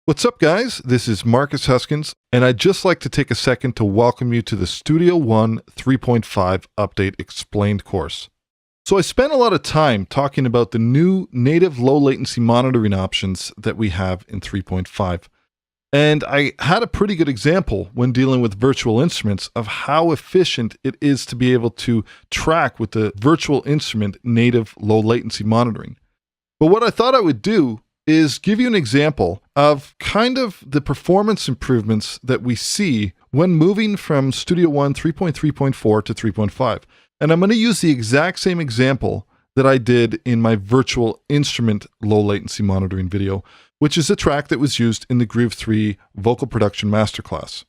What's up, guys? This is Marcus Huskins, and I'd just like to take a second to welcome you to the Studio One 3.5 Update Explained course. So I spent a lot of time talking about the new native low latency monitoring options that we have in 3.5. And I had a pretty good example when dealing with virtual instruments of how efficient it is to be able to track with the virtual instrument native low latency monitoring. But what I thought I would do is give you an example of kind of the performance improvements that we see when moving from Studio One 3.3.4 to 3.5. And I'm going to use the exact same example that I did in my virtual instrument low latency monitoring video, which is a track that was used in the Groove 3 Vocal Production Masterclass.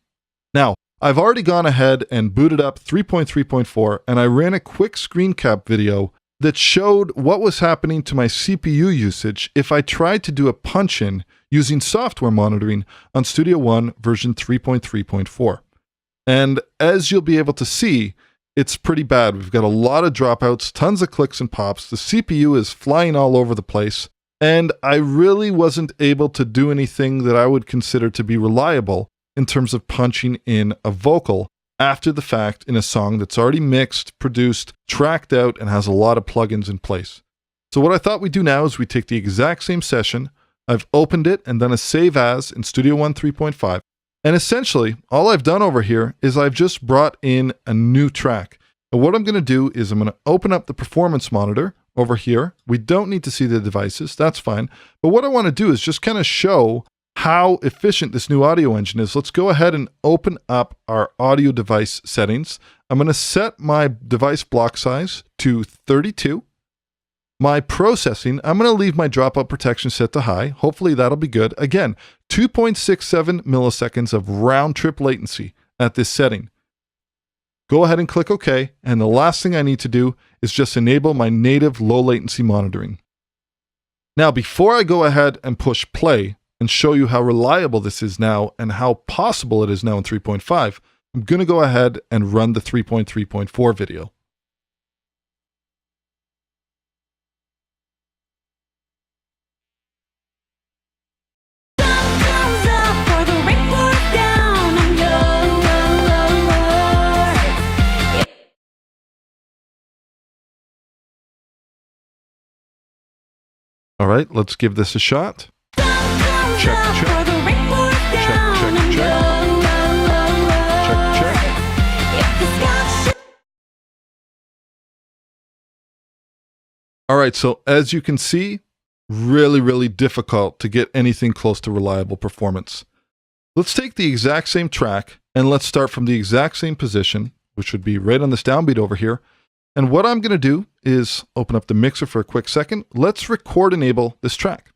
Now, I've already gone ahead and booted up 3.3.4, and I ran a quick screen cap video that showed what was happening to my CPU usage if I tried to do a punch-in using software monitoring on Studio One version 3.3.4. And as you'll be able to see, it's pretty bad. We've got a lot of dropouts, tons of clicks and pops. The CPU is flying all over the place, and I really wasn't able to do anything that I would consider to be reliable in terms of punching in a vocal after the fact in a song that's already mixed, produced, tracked out, and has a lot of plugins in place. So what I thought we'd do now is we take the exact same session. I've opened it and done a save as in Studio One 3.5. And essentially, all I've done over here is I've just brought in a new track. And what I'm going to do is I'm going to open up the performance monitor over here. We don't need to see the devices. That's fine. But what I want to do is just kind of show how efficient this new audio engine is. Let's go ahead and open up our audio device settings. I'm going to set my device block size to 32. My processing, I'm going to leave my dropout protection set to high. Hopefully that'll be good. Again, 2.67 milliseconds of round trip latency at this setting. Go ahead and click OK. And the last thing I need to do is just enable my native low latency monitoring. Now, before I go ahead and push play and show you how reliable this is now and how possible it is now in 3.5, I'm going to go ahead and run the 3.3.4 video. All right, let's give this a shot. Check, check. Check, check, check. Check, check. All right, so as you can see, really difficult to get anything close to reliable performance. Let's take the exact same track and let's start from the exact same position, which would be right on this downbeat over here. And what I'm going to do is open up the mixer for a quick second. Let's record enable this track.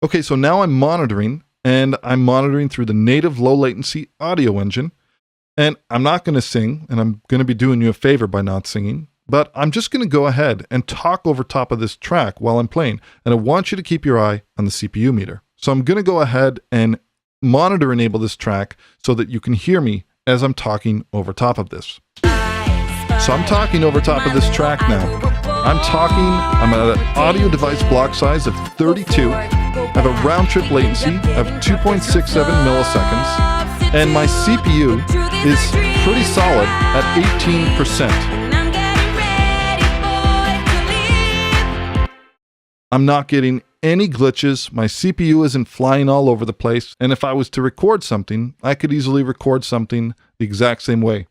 Okay, so now I'm monitoring, and I'm monitoring through the native low latency audio engine. And I'm not going to sing, and I'm going to be doing you a favor by not singing, but I'm just going to go ahead and talk over top of this track while I'm playing. And I want you to keep your eye on the CPU meter. So I'm going to go ahead and monitor enable this track so that you can hear me as I'm talking over top of this. So I'm talking over top of this track now. I'm at an audio device block size of 32. I have a round trip latency of 2.67 milliseconds. And my CPU is pretty solid at 18%. I'm not getting any glitches. My CPU isn't flying all over the place. And if I was to record something, I could easily record something the exact same way.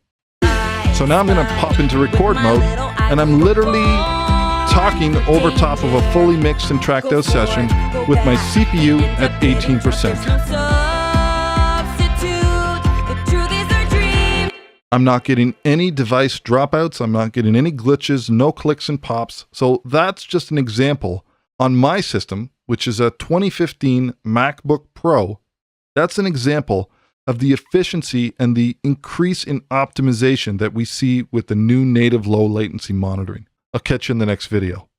So now I'm going to pop into record mode, and I'm literally talking over top of a fully mixed and tracked out session with my CPU at 18%. I'm not getting any device dropouts. I'm not getting any glitches, no clicks and pops. So that's just an example on my system, which is a 2015 MacBook Pro. That's an example of the efficiency and the increase in optimization that we see with the new native low latency monitoring. I'll catch you in the next video.